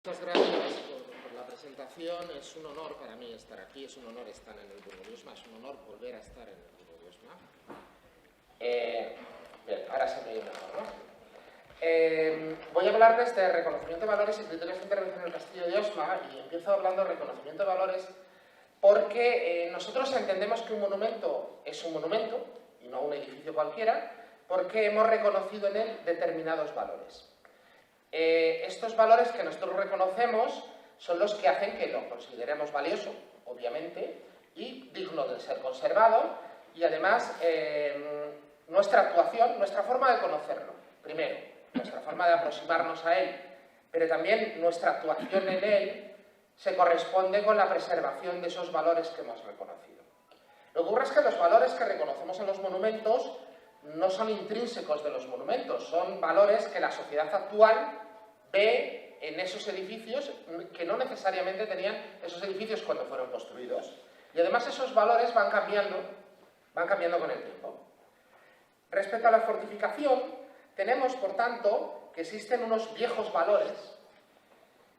Muchas gracias por la presentación. Es un honor para mí estar aquí, es un honor estar en el Burgo de Osma, es un honor volver a estar en el Burgo de Osma. Bien, ahora se me oye mejor, ¿no? Voy a hablarles de reconocimiento de valores y criterios de intervención en el Castillo de Osma, y empiezo hablando de reconocimiento de valores porque nosotros entendemos que un monumento es un monumento y no un edificio cualquiera, porque hemos reconocido en él determinados valores. Estos valores que nosotros reconocemos son los que hacen que lo consideremos valioso, obviamente, y digno de ser conservado, y además nuestra actuación, nuestra forma de conocerlo, primero, nuestra forma de aproximarnos a él, pero también nuestra actuación en él se corresponde con la preservación de esos valores que hemos reconocido. Lo que ocurre es que los valores que reconocemos en los monumentos no son intrínsecos de los monumentos, son valores que la sociedad actual ve en esos edificios que no necesariamente tenían esos edificios cuando fueron construidos. Y además esos valores van cambiando con el tiempo. Respecto a la fortificación, tenemos, por tanto, que existen unos viejos valores,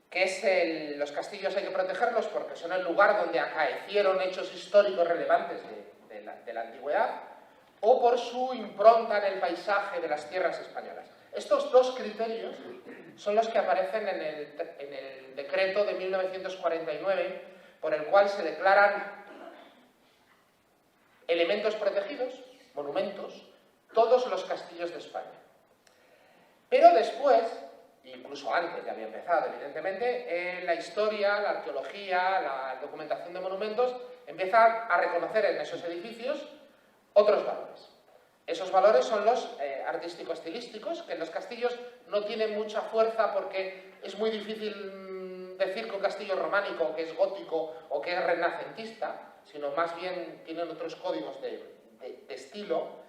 que es los castillos hay que protegerlos porque son el lugar donde acaecieron hechos históricos relevantes de la antigüedad, o por su impronta en el paisaje de las tierras españolas. Estos dos criterios son los que aparecen en el decreto de 1949, por el cual se declaran elementos protegidos, monumentos, todos los castillos de España. Pero después, incluso antes ya había empezado, evidentemente, la historia, la arqueología, la documentación de monumentos empieza a reconocer en esos edificios otros valores. Esos valores son los artístico-estilísticos, que en los castillos no tienen mucha fuerza porque es muy difícil decir que un castillo es románico, o que es gótico, o que es renacentista, sino más bien tienen otros códigos de estilo.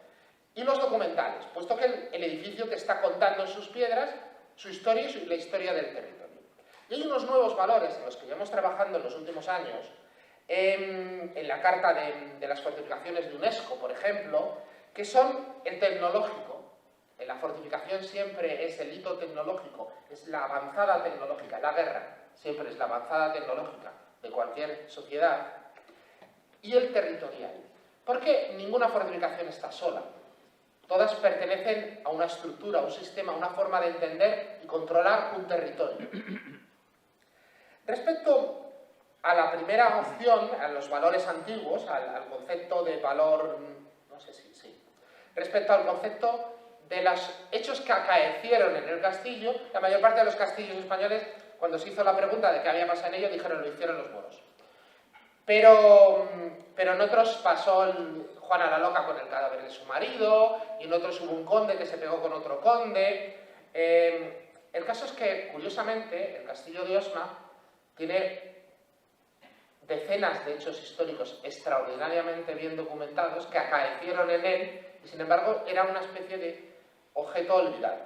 Y los documentales, puesto que el edificio te está contando en sus piedras su historia y la historia del territorio. Y hay unos nuevos valores en los que llevamos trabajando en los últimos años, en la Carta de las Fortificaciones de UNESCO, por ejemplo, que son el tecnológico. En la fortificación siempre es el hito tecnológico, es la avanzada tecnológica. La guerra siempre es la avanzada tecnológica de cualquier sociedad. Y el territorial. Porque ninguna fortificación está sola. Todas pertenecen a una estructura, a un sistema, a una forma de entender y controlar un territorio. Respecto a la primera opción, a los valores antiguos, al concepto de valor, no sé si sí, respecto al concepto de los hechos que acaecieron en el castillo, la mayor parte de los castillos españoles, cuando se hizo la pregunta de qué había pasado en ello, dijeron lo hicieron los moros. Pero en otros pasó Juana la Loca con el cadáver de su marido, y en otros hubo un conde que se pegó con otro conde. El caso es que, curiosamente, el castillo de Osma tiene decenas de hechos históricos extraordinariamente bien documentados que acaecieron en él y, sin embargo, era una especie de objeto olvidado.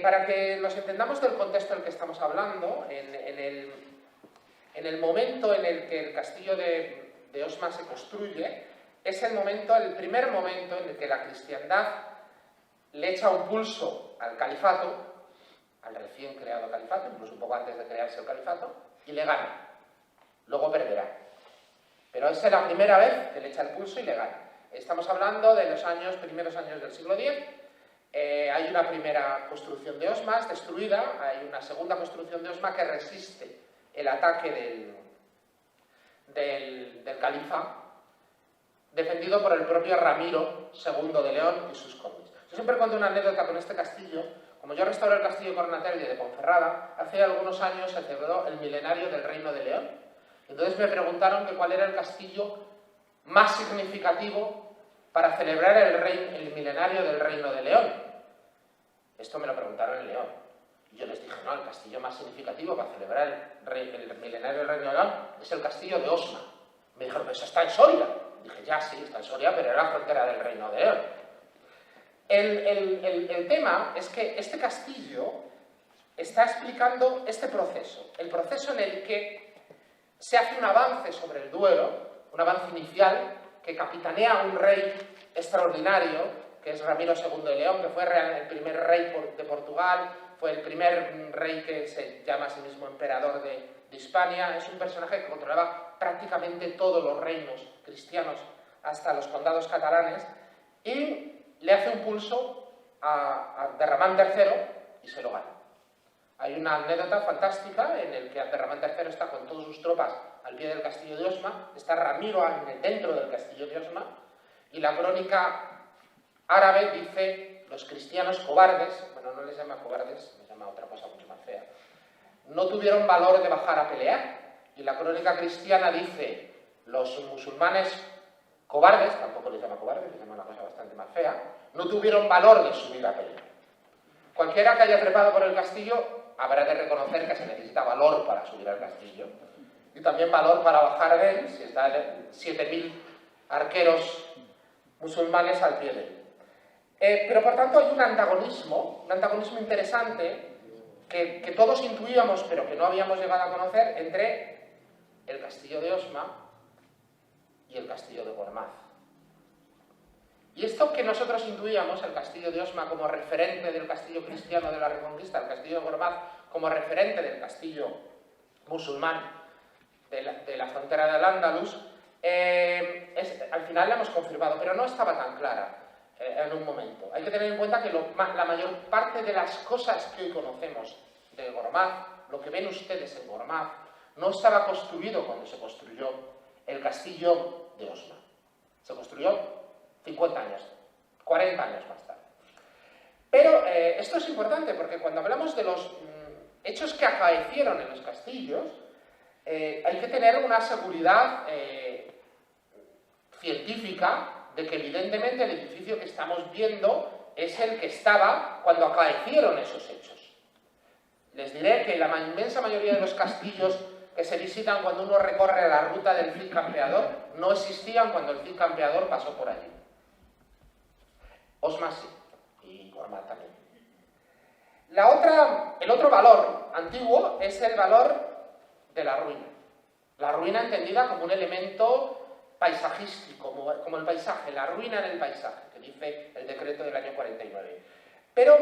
Para que nos entendamos del contexto en el que estamos hablando, en el momento en el que el castillo de Osma se construye, es el primer momento en el que la cristiandad le echa un pulso al califato, al recién creado califato, incluso un poco antes de crearse el califato, y le gana. Luego perderá. Pero esa es la primera vez que le echa el pulso y le gana. Estamos hablando de los primeros años del siglo X. Hay una primera construcción de Osma, es destruida. Hay una segunda construcción de Osma que resiste el ataque del califa, defendido por el propio Ramiro II de León y sus condes. Yo siempre cuento una anécdota con este castillo. Como yo restauré el castillo Cornatelli de Ponferrada, hace algunos años se celebró el milenario del Reino de León. Entonces me preguntaron que cuál era el castillo más significativo para celebrar el milenario del Reino de León. Esto me lo preguntaron en León. Y yo les dije, no, el castillo más significativo para celebrar el milenario del Reino de León es el castillo de Osma. Me dijeron, pero eso está en Soria. Dije, ya sí, está en Soria, pero era la frontera del Reino de León. El tema es que este castillo está explicando este proceso. El proceso en el que se hace un avance sobre el Duero, un avance inicial que capitanea un rey extraordinario, que es Ramiro II de León, que fue el primer rey de Portugal, fue el primer rey que se llama a sí mismo emperador de Hispania. Es un personaje que controlaba prácticamente todos los reinos cristianos hasta los condados catalanes y le hace un pulso a Abderramán III y se lo gana. Hay una anécdota fantástica en la que Abderramán III está con todas sus tropas al pie del castillo de Osma, está Ramiro dentro del castillo de Osma, y la crónica árabe dice: los cristianos cobardes, bueno, no les llama cobardes, les llama otra cosa mucho más fea, no tuvieron valor de bajar a pelear. Y la crónica cristiana dice: los musulmanes cobardes, tampoco les llama cobardes, les llama una cosa bastante más fea, no tuvieron valor de subir a pelear. Cualquiera que haya trepado por el castillo habrá de reconocer que se necesita valor para subir al castillo y también valor para bajar de él si están 7.000 arqueros musulmanes al pie de él. Pero por tanto hay un antagonismo interesante que todos intuíamos pero que no habíamos llegado a conocer entre el castillo de Osma y el castillo de Gormaz. Y esto que nosotros intuíamos, el castillo de Osma como referente del castillo cristiano de la Reconquista, el castillo de Gormaz como referente del castillo musulmán de la frontera del Al-Ándalus, al final la hemos confirmado, pero no estaba tan clara en un momento. Hay que tener en cuenta que la mayor parte de las cosas que hoy conocemos de Gormaz, lo que ven ustedes en Gormaz, no estaba construido cuando se construyó el castillo de Osma. Se construyó 50 años, 40 años más tarde. Pero esto es importante porque cuando hablamos de los hechos que acaecieron en los castillos, hay que tener una seguridad científica de que evidentemente el edificio que estamos viendo es el que estaba cuando acaecieron esos hechos. Les diré que la inmensa mayoría de los castillos que se visitan cuando uno recorre la ruta del Cid Campeador no existían cuando el Cid Campeador pasó por allí. Osma sí, y Gormaz también. El otro valor antiguo es el valor de la ruina. La ruina entendida como un elemento paisajístico, como el paisaje, la ruina en el paisaje, que dice el decreto del año 49. Pero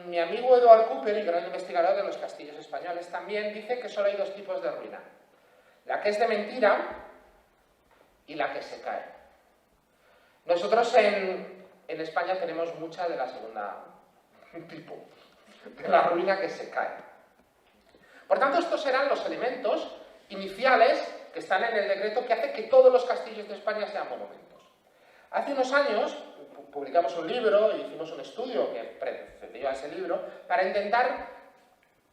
mi amigo Edward Cooper, el gran investigador de los castillos españoles, también dice que solo hay dos tipos de ruina. La que es de mentira y la que se cae. Nosotros en España tenemos mucha de la segunda tipo, de la ruina que se cae. Por tanto, estos serán los elementos iniciales que están en el decreto que hace que todos los castillos de España sean monumentos. Hace unos años publicamos un libro y hicimos un estudio que precedió a ese libro para intentar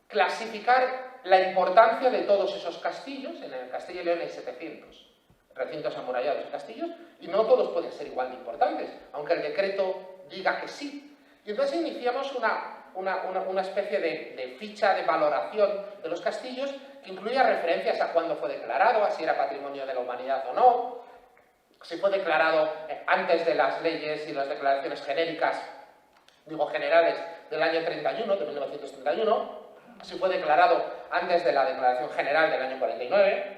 clasificar la importancia de todos esos castillos. En el Castilla y León hay 700 recintos amurallados y castillos, y no todos pueden ser igual de importantes, aunque el decreto diga que sí. Y entonces iniciamos una especie de ficha de valoración de los castillos que incluía referencias a cuándo fue declarado, a si era patrimonio de la humanidad o no, si fue declarado antes de las leyes y las declaraciones generales del año 31, de 1931, si fue declarado antes de la declaración general del año 49,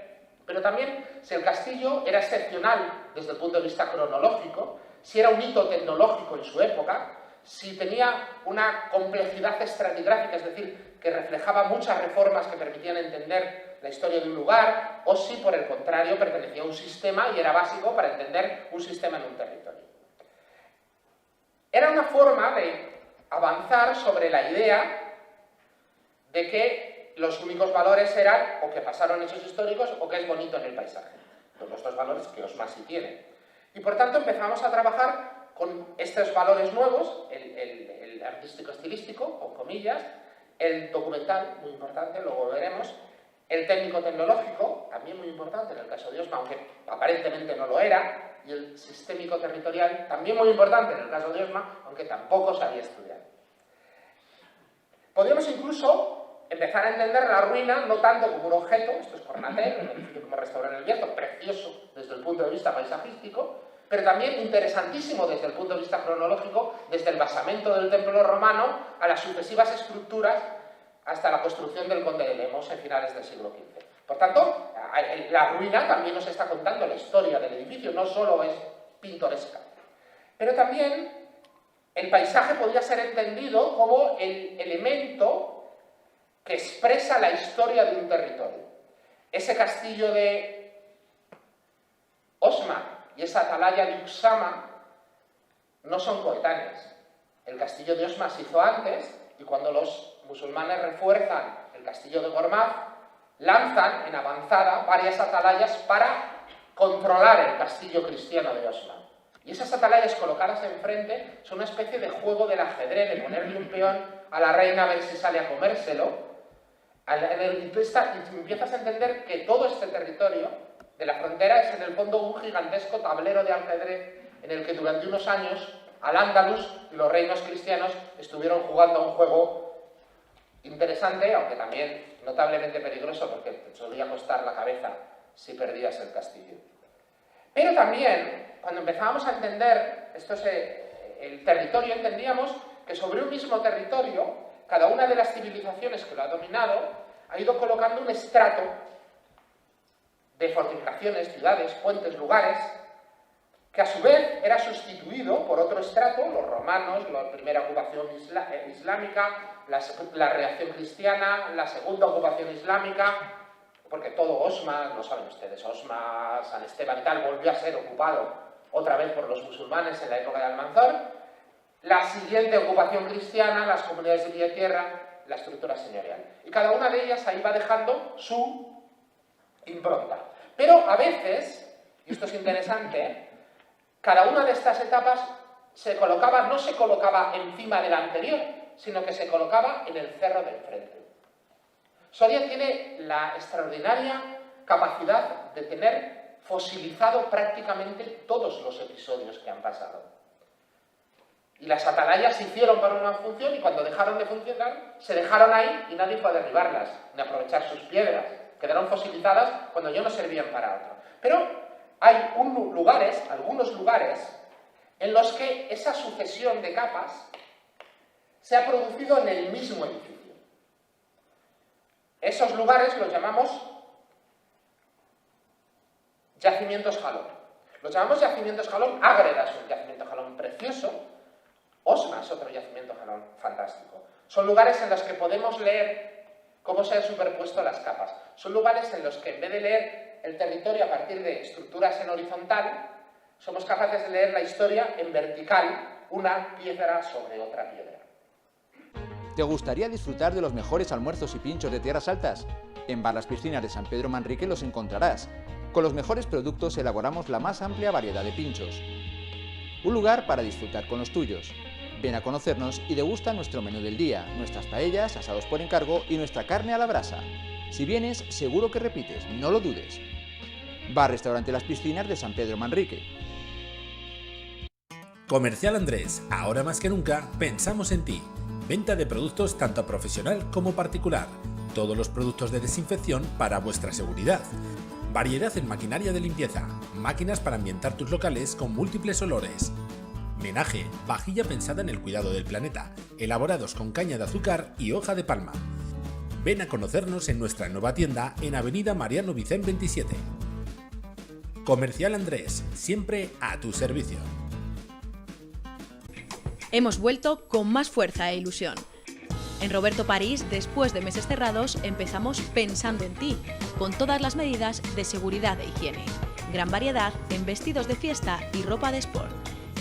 pero también si el castillo era excepcional desde el punto de vista cronológico, si era un hito tecnológico en su época, si tenía una complejidad estratigráfica, es decir, que reflejaba muchas reformas que permitían entender la historia de un lugar, o si por el contrario pertenecía a un sistema y era básico para entender un sistema en un territorio. Era una forma de avanzar sobre la idea de que los únicos valores eran o que pasaron hechos históricos o que es bonito en el paisaje. Los dos valores que Osma sí tiene. Y por tanto empezamos a trabajar con estos valores nuevos, el artístico-estilístico, con comillas, el documental, muy importante, luego lo veremos, el técnico-tecnológico, también muy importante en el caso de Osma, aunque aparentemente no lo era, y el sistémico-territorial, también muy importante en el caso de Osma, aunque tampoco se había estudiado. Podríamos incluso empezar a entender la ruina no tanto como un objeto, esto es Cornatel, un edificio como Restaurant El Bierzo, precioso desde el punto de vista paisajístico, pero también interesantísimo desde el punto de vista cronológico, desde el basamento del templo romano a las sucesivas estructuras hasta la construcción del Conde de Lemos en finales del siglo XV. Por tanto, la ruina también nos está contando la historia del edificio, no solo es pintoresca. Pero también el paisaje podía ser entendido como el elemento que expresa la historia de un territorio. Ese castillo de Osma y esa atalaya de Uxama no son coetáneos. El castillo de Osma se hizo antes, y cuando los musulmanes refuerzan el castillo de Gormaz, lanzan en avanzada varias atalayas para controlar el castillo cristiano de Osma. Y esas atalayas colocadas enfrente son una especie de juego del ajedrez, de ponerle un peón a la reina a ver si sale a comérselo. Y tú empiezas a entender que todo este territorio de la frontera es en el fondo un gigantesco tablero de ajedrez en el que durante unos años Al-Ándalus y los reinos cristianos estuvieron jugando a un juego interesante, aunque también notablemente peligroso, porque te solía costar la cabeza si perdías el castillo. Pero también, cuando empezábamos a entender el territorio, entendíamos que sobre un mismo territorio, cada una de las civilizaciones que lo ha dominado ha ido colocando un estrato de fortificaciones, ciudades, puentes, lugares, que a su vez era sustituido por otro estrato, los romanos, la primera ocupación islámica, la reacción cristiana, la segunda ocupación islámica, porque todo Osma, lo saben ustedes, Osma, San Esteban y tal, volvió a ser ocupado otra vez por los musulmanes en la época de Almanzor. La siguiente ocupación cristiana, las comunidades de vía tierra, la estructura señorial. Y cada una de ellas ahí va dejando su impronta. Pero a veces, y esto es interesante, cada una de estas etapas no se colocaba encima de la anterior, sino que se colocaba en el cerro de enfrente. Soria tiene la extraordinaria capacidad de tener fosilizado prácticamente todos los episodios que han pasado. Y las atalayas se hicieron para una función y cuando dejaron de funcionar, se dejaron ahí y nadie fue a derribarlas, ni a aprovechar sus piedras. Quedaron fosilizadas cuando ya no servían para otro. Pero hay algunos lugares en los que esa sucesión de capas se ha producido en el mismo edificio. Esos lugares los llamamos yacimientos Jalón. Los llamamos yacimientos Jalón. Ágreda es un yacimiento Jalón precioso. Osma es otro yacimiento Jalón fantástico. Son lugares en los que podemos leer cómo se han superpuesto las capas. Son lugares en los que en vez de leer el territorio a partir de estructuras en horizontal, somos capaces de leer la historia en vertical, una piedra sobre otra piedra. ¿Te gustaría disfrutar de los mejores almuerzos y pinchos de tierras altas? En Bar Las Piscinas de San Pedro Manrique los encontrarás. Con los mejores productos elaboramos la más amplia variedad de pinchos. Un lugar para disfrutar con los tuyos. Ven a conocernos y degusta nuestro menú del día, nuestras paellas, asados por encargo y nuestra carne a la brasa. Si vienes, seguro que repites, no lo dudes. Bar Restaurante Las Piscinas de San Pedro Manrique. Comercial Andrés, ahora más que nunca, pensamos en ti. Venta de productos tanto a profesional como particular. Todos los productos de desinfección para vuestra seguridad. Variedad en maquinaria de limpieza. Máquinas para ambientar tus locales con múltiples olores. Menaje, vajilla pensada en el cuidado del planeta. Elaborados con caña de azúcar y hoja de palma. Ven a conocernos en nuestra nueva tienda en Avenida Mariano Vicent 27. Comercial Andrés, siempre a tu servicio. Hemos vuelto con más fuerza e ilusión. En Roberto París, después de meses cerrados, empezamos pensando en ti, con todas las medidas de seguridad e higiene. Gran variedad en vestidos de fiesta y ropa de sport.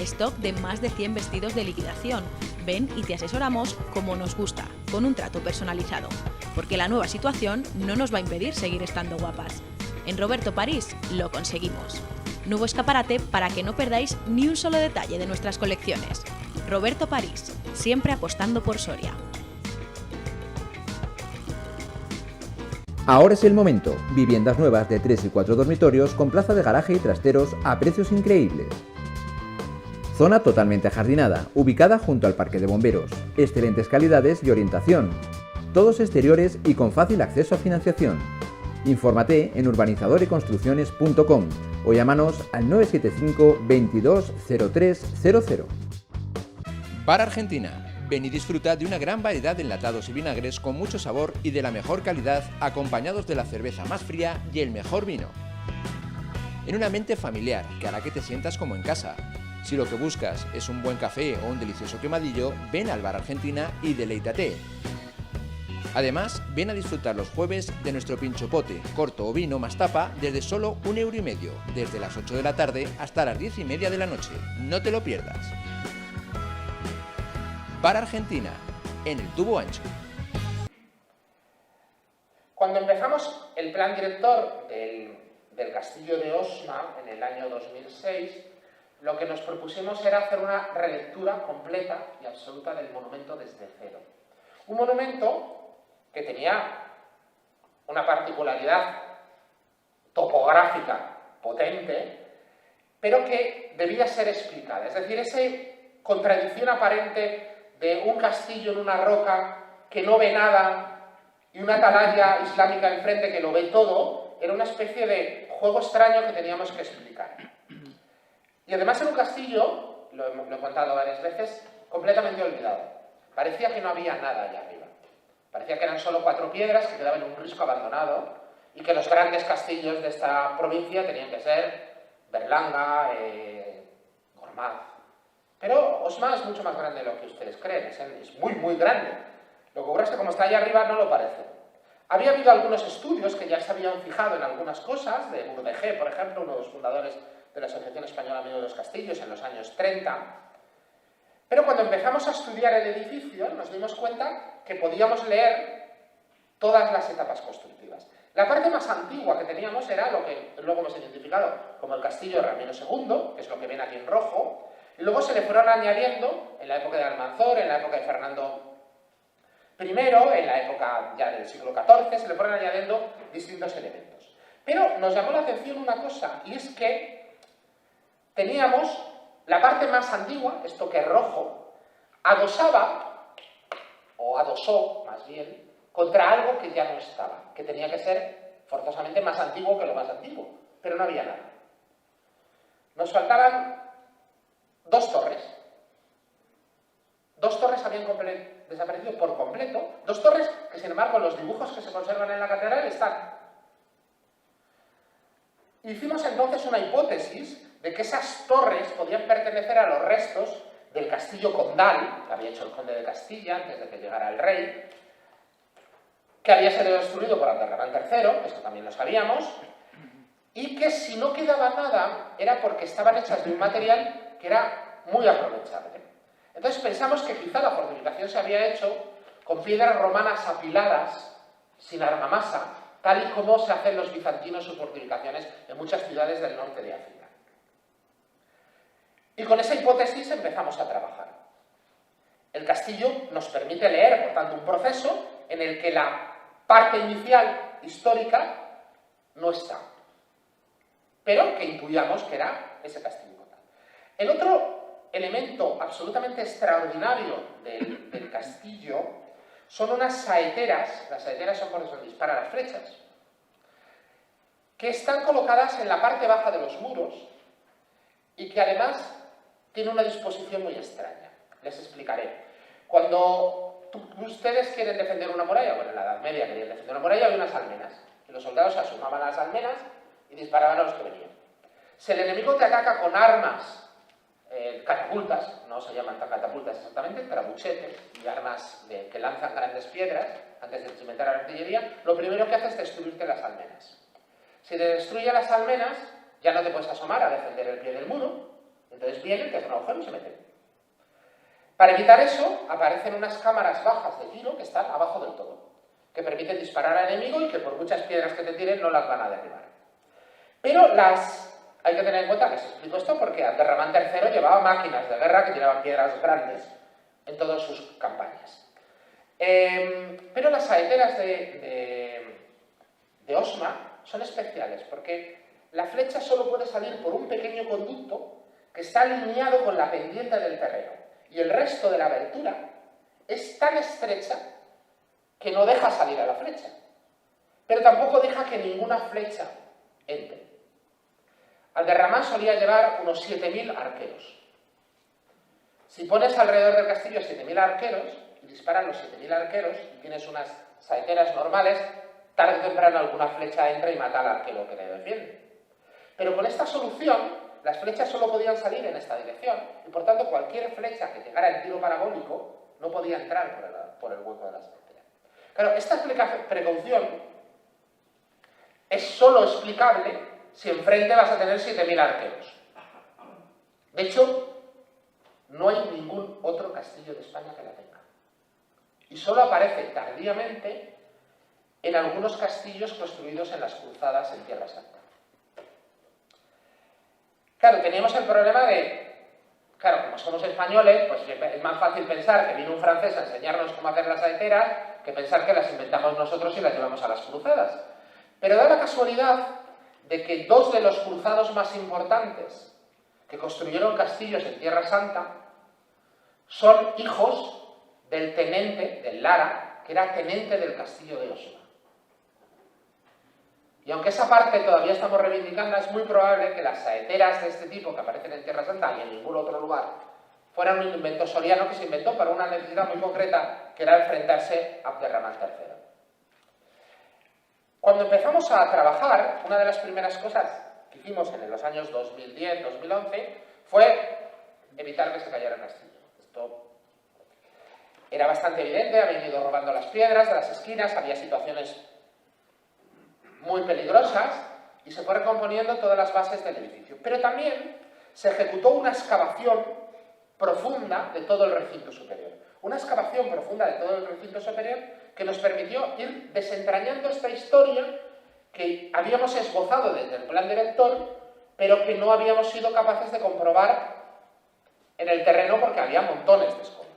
Stock de más de 100 vestidos de liquidación. Ven y te asesoramos como nos gusta, con un trato personalizado. Porque la nueva situación no nos va a impedir seguir estando guapas. En Roberto París lo conseguimos. Nuevo escaparate para que no perdáis ni un solo detalle de nuestras colecciones. Roberto París, siempre apostando por Soria. Ahora es el momento. Viviendas nuevas de 3 y 4 dormitorios con plaza de garaje y trasteros a precios increíbles. Zona totalmente ajardinada, ubicada junto al parque de bomberos. Excelentes calidades y orientación. Todos exteriores y con fácil acceso a financiación. Infórmate en urbanizadoreconstrucciones.com o llámanos al 975 22 0300. Bar Argentina. Ven y disfruta de una gran variedad de enlatados y vinagres con mucho sabor y de la mejor calidad, acompañados de la cerveza más fría y el mejor vino. En un ambiente familiar que hará que te sientas como en casa. Si lo que buscas es un buen café o un delicioso quemadillo, ven al Bar Argentina y deleítate. Además, ven a disfrutar los jueves de nuestro pinchopote, corto o vino más tapa, desde solo €1,50, desde las 8 de la tarde hasta las 10:30 de la noche. No te lo pierdas. Bar Argentina, en el tubo ancho. Cuando empezamos el plan director del castillo de Osma en el año 2006, lo que nos propusimos era hacer una relectura completa y absoluta del monumento desde cero. Un monumento que tenía una particularidad topográfica potente, pero que debía ser explicada. Es decir, esa contradicción aparente de un castillo en una roca que no ve nada y una atalaya islámica enfrente que lo ve todo, era una especie de juego extraño que teníamos que explicar. Y además era un castillo, lo he contado varias veces, completamente olvidado. Parecía que no había nada allá arriba. Parecía que eran solo 4 piedras que quedaban en un risco abandonado y que los grandes castillos de esta provincia tenían que ser Berlanga, Gormaz. Pero Osma es mucho más grande de lo que ustedes creen, es muy, muy grande. Lo que ocurre es que como está allá arriba no lo parece. Había habido algunos estudios que ya se habían fijado en algunas cosas, de Bourdegé, por ejemplo, uno de los fundadores de la Asociación Española Amigo de los Castillos en los años 30, pero cuando empezamos a estudiar el edificio nos dimos cuenta que podíamos leer todas las etapas constructivas. La parte más antigua que teníamos era lo que luego hemos identificado como el castillo de Ramiro II, que es lo que ven aquí en rojo, y luego se le fueron añadiendo, en la época de Almanzor, en la época de Fernando I, en la época ya del siglo XIV, se le fueron añadiendo distintos elementos. Pero nos llamó la atención una cosa, y es que teníamos la parte más antigua, esto que es rojo, adosaba, o adosó más bien, contra algo que ya no estaba, que tenía que ser forzosamente más antiguo que lo más antiguo, pero no había nada. Nos faltaban 2 torres. 2 torres habían desaparecido por completo, 2 torres que sin embargo los dibujos que se conservan en la catedral están. Hicimos entonces una hipótesis de que esas torres podían pertenecer a los restos del castillo condal, que había hecho el conde de Castilla antes de que llegara el rey, que había sido destruido por Abderramán III, esto también lo sabíamos, y que si no quedaba nada era porque estaban hechas de un material que era muy aprovechable. Entonces pensamos que quizá la fortificación se había hecho con piedras romanas apiladas, sin argamasa, tal y como se hacen los bizantinos sus fortificaciones en muchas ciudades del norte de África. Y con esa hipótesis empezamos a trabajar. El castillo nos permite leer, por tanto, un proceso en el que la parte inicial histórica no está, pero que intuyamos que era ese castillo. El otro elemento absolutamente extraordinario del castillo son unas saeteras, las saeteras son por donde disparan las flechas, que están colocadas en la parte baja de los muros y que además tienen una disposición muy extraña. Les explicaré. Cuando ustedes quieren defender una muralla, bueno, en la Edad Media querían defender una muralla, había unas almenas, y los soldados se asomaban a las almenas y disparaban a los que venían. Si el enemigo te ataca con armas, catapultas, no se llaman catapultas exactamente, trabuchetes y armas que lanzan grandes piedras antes de cimentar la artillería, lo primero que hace es destruirte las almenas. Si te destruye las almenas, ya no te puedes asomar a defender el pie del muro, entonces vienen, te hacen un agujero y se meten. Para evitar eso, aparecen unas cámaras bajas de tiro que están abajo del todo, que permiten disparar al enemigo y que por muchas piedras que te tiren no las van a derribar. Pero hay que tener en cuenta, les explico esto porque Abderramán III llevaba máquinas de guerra que tiraban piedras grandes en todas sus campañas. Pero las saeteras de Osma son especiales porque la flecha solo puede salir por un pequeño conducto que está alineado con la pendiente del terreno y el resto de la abertura es tan estrecha que no deja salir a la flecha, pero tampoco deja que ninguna flecha entre. Abderramán solía llevar unos 7.000 arqueros. Si pones alrededor del castillo 7.000 arqueros y disparan los 7.000 arqueros y tienes unas saeteras normales, tarde o temprano alguna flecha entra y mata al arquero que le defiende. Pero con esta solución las flechas solo podían salir en esta dirección y por tanto cualquier flecha que llegara en tiro parabólico no podía entrar por el hueco de la saetera. Claro, esta precaución es solo explicable si enfrente vas a tener 7.000 arqueros. De hecho, no hay ningún otro castillo de España que la tenga. Y solo aparece tardíamente en algunos castillos construidos en las cruzadas en Tierra Santa. Claro, teníamos el problema de, claro, como somos españoles, pues es más fácil pensar que vino un francés a enseñarnos cómo hacer las saeteras que pensar que las inventamos nosotros y las llevamos a las cruzadas. Pero da la casualidad de que dos de los cruzados más importantes que construyeron castillos en Tierra Santa son hijos del tenente, del Lara, que era tenente del castillo de Osma. Y aunque esa parte todavía estamos reivindicando, es muy probable que las saeteras de este tipo que aparecen en Tierra Santa y en ningún otro lugar fueran un invento soriano que se inventó para una necesidad muy concreta, que era enfrentarse a Abderramán III. Cuando empezamos a trabajar, una de las primeras cosas que hicimos en los años 2010-2011 fue evitar que se cayera el castillo. Esto era bastante evidente, habían ido robando las piedras de las esquinas, había situaciones muy peligrosas y se fue recomponiendo todas las bases del edificio. Pero también se ejecutó una excavación profunda de todo el recinto superior. Una excavación profunda de todo el recinto superior que nos permitió ir desentrañando esta historia que habíamos esbozado desde el plan director, pero que no habíamos sido capaces de comprobar en el terreno porque había montones de escombros.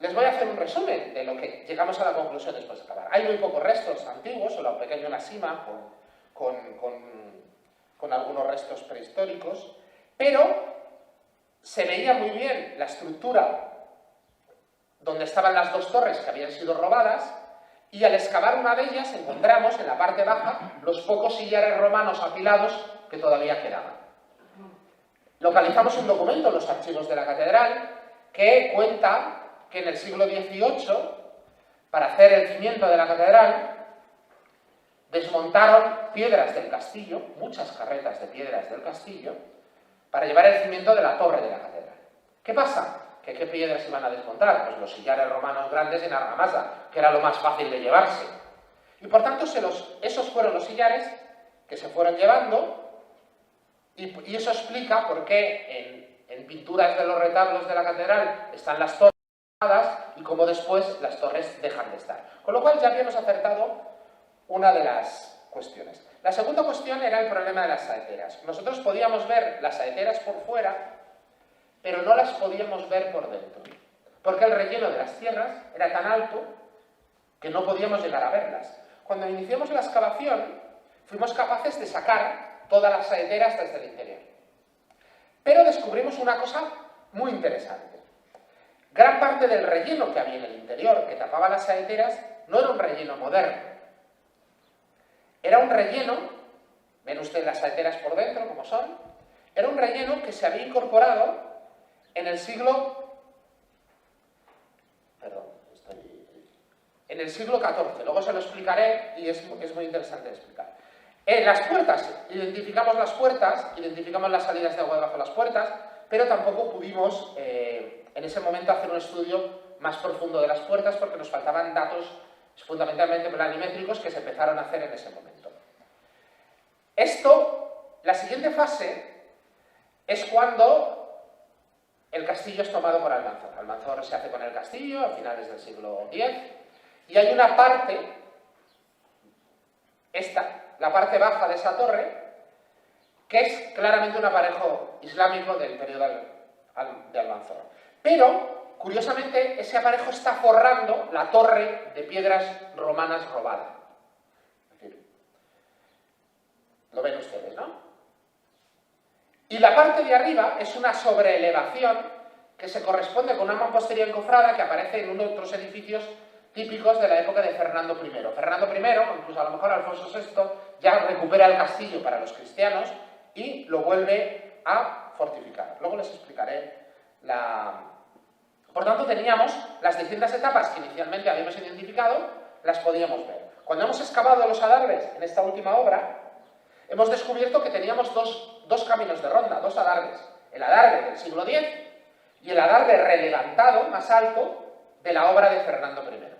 Les voy a hacer un resumen de lo que llegamos a la conclusión después de acabar. Hay muy pocos restos antiguos, solo un pequeño Nasima con algunos restos prehistóricos, pero se veía muy bien la estructura donde estaban las dos torres que habían sido robadas, y al excavar una de ellas encontramos en la parte baja los pocos sillares romanos apilados que todavía quedaban. Localizamos un documento en los archivos de la catedral que cuenta que en el siglo XVIII, para hacer el cimiento de la catedral, desmontaron piedras del castillo, muchas carretas de piedras del castillo, para llevar el cimiento de la torre de la catedral. ¿Qué pasa? ¿Que qué piedras iban a desmontar? Pues los sillares romanos grandes en argamasa, que era lo más fácil de llevarse. Y por tanto, esos fueron los sillares que se fueron llevando, y eso explica por qué en pinturas de los retablos de la catedral están las torres y cómo después las torres dejan de estar. Con lo cual ya habíamos acertado una de las cuestiones. La segunda cuestión era el problema de las saeteras. Nosotros podíamos ver las saeteras por fuera, pero no las podíamos ver por dentro, porque el relleno de las tierras era tan alto que no podíamos llegar a verlas. Cuando iniciamos la excavación, fuimos capaces de sacar todas las saeteras desde el interior. Pero descubrimos una cosa muy interesante. Gran parte del relleno que había en el interior, que tapaba las saeteras, no era un relleno moderno. Era un relleno, ven ustedes las saeteras por dentro, como son, era un relleno que se había incorporado en el siglo XIV. Luego se lo explicaré y es muy interesante de explicar. Las puertas, identificamos las puertas, identificamos las salidas de agua bajo las puertas, pero tampoco pudimos en ese momento hacer un estudio más profundo de las puertas porque nos faltaban datos fundamentalmente planimétricos que se empezaron a hacer en ese momento. La siguiente fase es cuando el castillo es tomado por Almanzor. Almanzor se hace con el castillo a finales del siglo X y hay una parte, la parte baja de esa torre, que es claramente un aparejo islámico del periodo de Almanzor. Pero, curiosamente, ese aparejo está forrando la torre de piedras romanas robada. Es decir, lo ven ustedes, ¿no? Y la parte de arriba es una sobreelevación que se corresponde con una mampostería encofrada que aparece en otros edificios típicos de la época de Fernando I. Fernando I, incluso a lo mejor Alfonso VI, ya recupera el castillo para los cristianos y lo vuelve a fortificar. Luego les explicaré Por tanto, teníamos las distintas etapas que inicialmente habíamos identificado, las podíamos ver. Cuando hemos excavado los adarves en esta última obra, hemos descubierto que teníamos dos caminos de ronda, dos adarves. El adarve del siglo X y el adarve relevantado más alto de la obra de Fernando I.